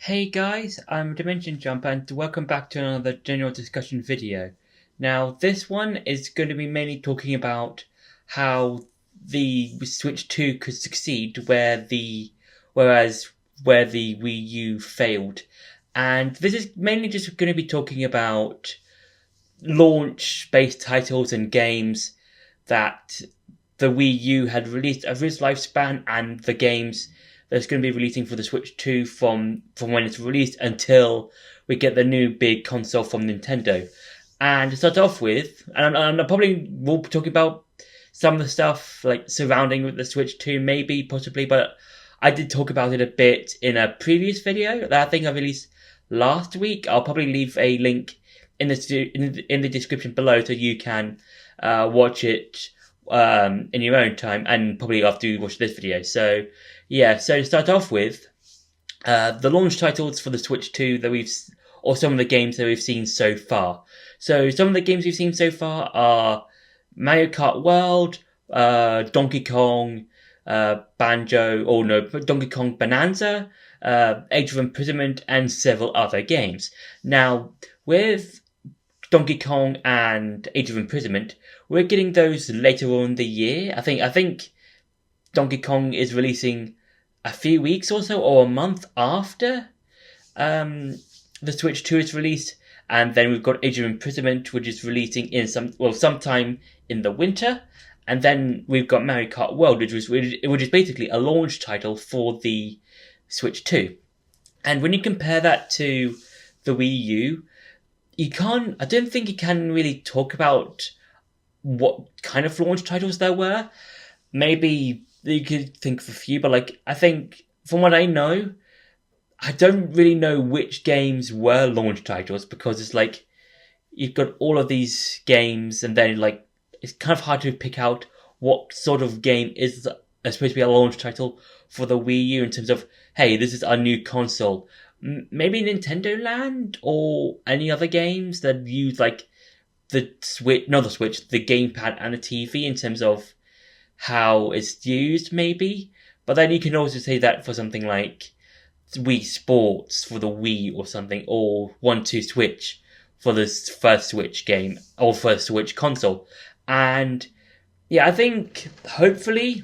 Hey guys, I'm Dimension Jump and welcome back to another general discussion video. Now this one is going to be mainly talking about how the Switch 2 could succeed whereas where the Wii U failed. And this is mainly just going to be talking about launch-based titles and games that the Wii U had released over its lifespan and the games that's going to be releasing for the Switch 2 from when it's released until we get the new big console from Nintendo. And to start off with, and I probably will be talking about some of the stuff like surrounding with the Switch 2, maybe, possibly, but I did talk about it a bit in a previous video that I think I released last week. I'll probably leave a link in the description below so you can watch it in your own time and probably after you watch this video. So to start off with, the launch titles for the Switch 2 or some of the games that we've seen so far. So some of the games we've seen so far are Mario Kart World, Donkey Kong, Donkey Kong Bonanza, Age of Imprisonment, and several other games. Now, with Donkey Kong and Age of Imprisonment, we're getting those later on in the year. I think Donkey Kong is releasing a few weeks or so, or a month after the Switch 2 is released, and then we've got Age of Imprisonment, which is releasing in sometime in the winter, and then we've got Mario Kart World, which is basically a launch title for the Switch 2. And when you compare that to the Wii U, I don't think you can really talk about what kind of launch titles there were. Maybe you could think of a few, but I think from what I know, I don't really know which games were launch titles because it's you've got all of these games and then it's kind of hard to pick out what sort of game is supposed to be a launch title for the Wii U in terms of, hey, this is our new console. Maybe Nintendo Land or any other games that use the gamepad and the TV in terms of how it's used, maybe. But then you can also say that for something like Wii Sports for the Wii or something, or 1-2 Switch for this first Switch game or first Switch console. And yeah, I think hopefully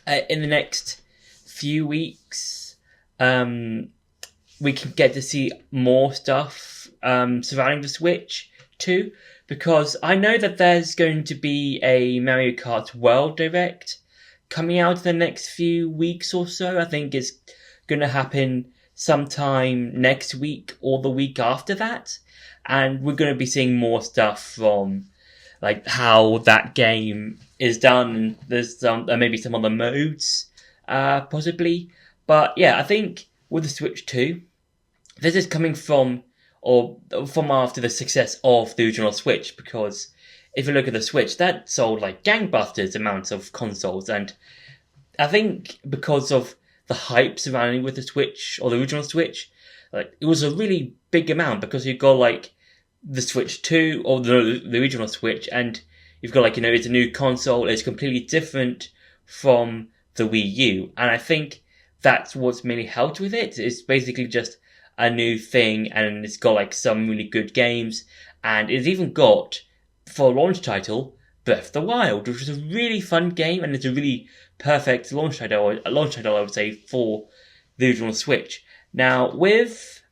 in the next few weeks, we can get to see more stuff surrounding the Switch 2, because I know that there's going to be a Mario Kart World Direct coming out in the next few weeks or so. I think it's going to happen sometime next week or the week after that, and we're going to be seeing more stuff from how that game is done, and there's maybe some other modes possibly. But yeah, I think with the Switch 2, this is coming from after the success of the original Switch, because if you look at the Switch, that sold gangbusters amounts of consoles, and I think because of the hype surrounding with the Switch or the original Switch, it was a really big amount because you've got the Switch 2 or the original Switch, and you've got it's a new console, it's completely different from the Wii U, and I think that's what's mainly helped with it. It's basically just a new thing, and it's got some really good games, and it's even got, for a launch title, Breath of the Wild, which is a really fun game, and it's a really perfect launch title, I would say, for the original Switch. Now, with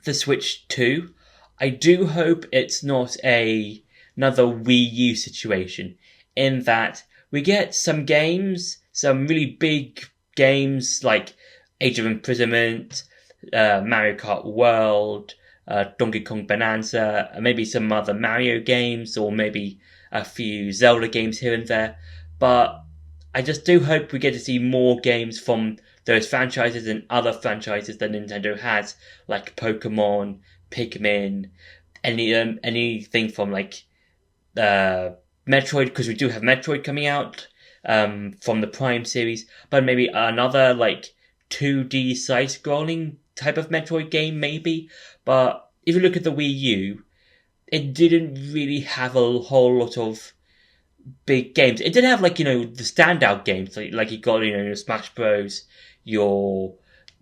the Switch 2, I do hope it's not another Wii U situation, in that we get some games, some really big games like Age of Imprisonment, Mario Kart World, Donkey Kong Bonanza, maybe some other Mario games, or maybe a few Zelda games here and there. But I just do hope we get to see more games from those franchises and other franchises that Nintendo has, like Pokemon, Pikmin, anything from Metroid, because we do have Metroid coming out from the Prime series, but maybe another 2D side-scrolling type of Metroid game, maybe. But if you look at the Wii U, it didn't really have a whole lot of big games. It did have the standout games, like you got your Smash Bros, your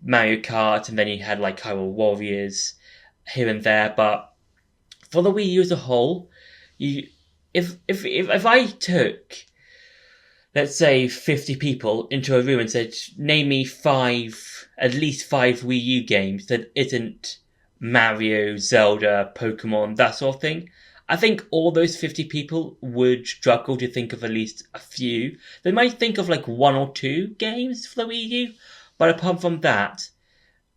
Mario Kart, and then you had like Hyrule Warriors here and there. But for the Wii U as a whole, if I took, let's say, 50 people into a room and said, name me at least five Wii U games that isn't Mario, Zelda, Pokemon, that sort of thing, I think all those 50 people would struggle to think of at least a few. They might think of like one or two games for the Wii U, but apart from that,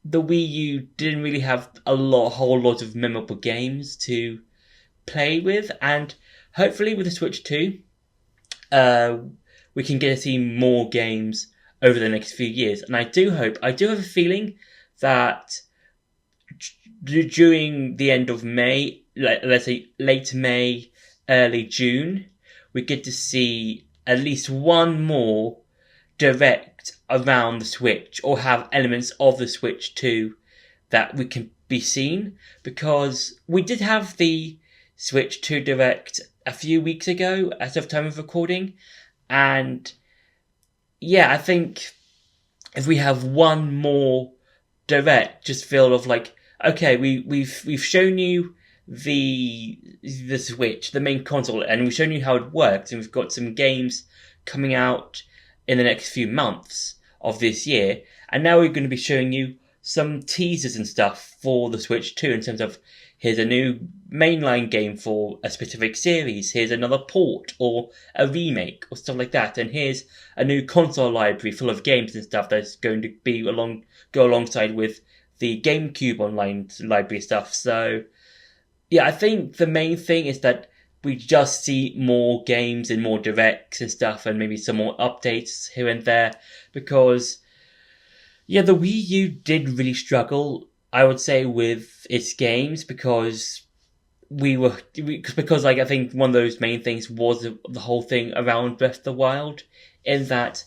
the Wii U didn't really have a whole lot of memorable games to play with, and hopefully with the Switch 2, we can get to see more games over the next few years. And I do have a feeling that during the end of May, let's say late May, early June, we get to see at least one more direct around the Switch, or have elements of the Switch 2 that we can be seen, because we did have the Switch 2 Direct a few weeks ago as of time of recording, and yeah, I think if we have one more Direct just feel of like, okay, we've shown you the Switch, the main console, and we've shown you how it works, and we've got some games coming out in the next few months of this year, and now we're going to be showing you some teasers and stuff for the Switch 2 in terms of, here's a new mainline game for a specific series, here's another port or a remake or stuff like that, and here's a new console library full of games and stuff that's going to be go alongside with the GameCube online library stuff. So yeah, I think the main thing is that we just see more games and more directs and stuff, and maybe some more updates here and there, because yeah, the Wii U did really struggle, I would say, with its games, because I think one of those main things was the whole thing around Breath of the Wild, in that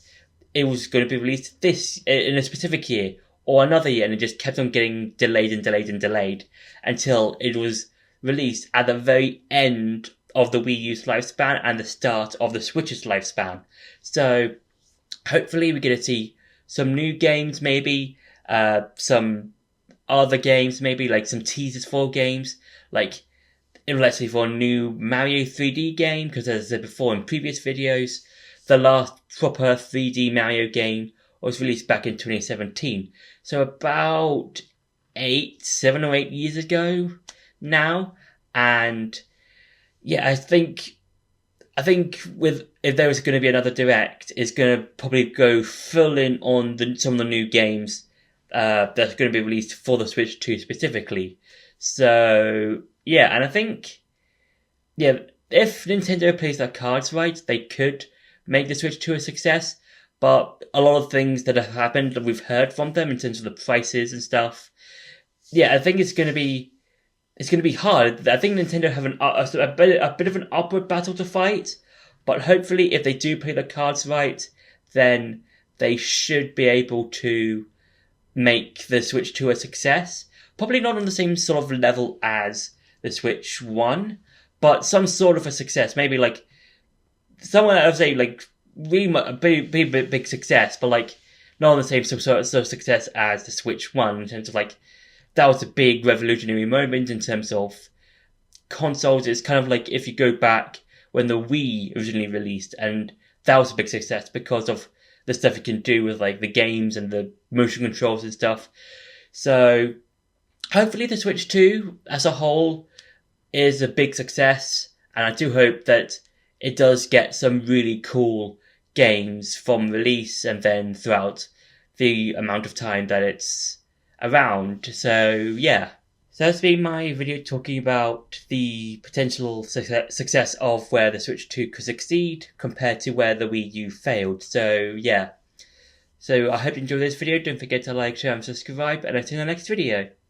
it was going to be released in a specific year or another year, and it just kept on getting delayed until it was released at the very end of the Wii U's lifespan and the start of the Switch's lifespan. So hopefully we get to see some new games, maybe some other games, maybe like some teasers for games, like let's say for a new Mario 3D game, because as I said before in previous videos, the last proper 3D Mario game was released back in 2017. So about 7 or 8 years ago now. And yeah, I think if there was going to be another Direct, it's going to probably go full in on some of the new games that's going to be released for the Switch 2 specifically. So yeah, and I think, yeah, if Nintendo plays their cards right, they could make the Switch 2 a success. But a lot of things that have happened that we've heard from them in terms of the prices and stuff, yeah, I think it's going to be hard. I think Nintendo have a bit of an upward battle to fight, but hopefully if they do play the cards right, then they should be able to make the Switch 2 a success. Probably not on the same sort of level as the Switch 1, but some sort of a success. Maybe like somewhere, I would say, like really a big success, but like not on the same sort of success as the Switch 1 in terms of like, that was a big revolutionary moment in terms of consoles. It's kind of like if you go back when the Wii originally released, and that was a big success because of the stuff you can do with like the games and the motion controls and stuff. So hopefully the Switch 2 as a whole is a big success, and I do hope that it does get some really cool games from release and then throughout the amount of time that it's around. So yeah, so that's been my video talking about the potential success of where the Switch 2 could succeed compared to where the Wii U failed. So yeah, so I hope you enjoyed this video. Don't forget to like, share and subscribe, and I'll see you in the next video.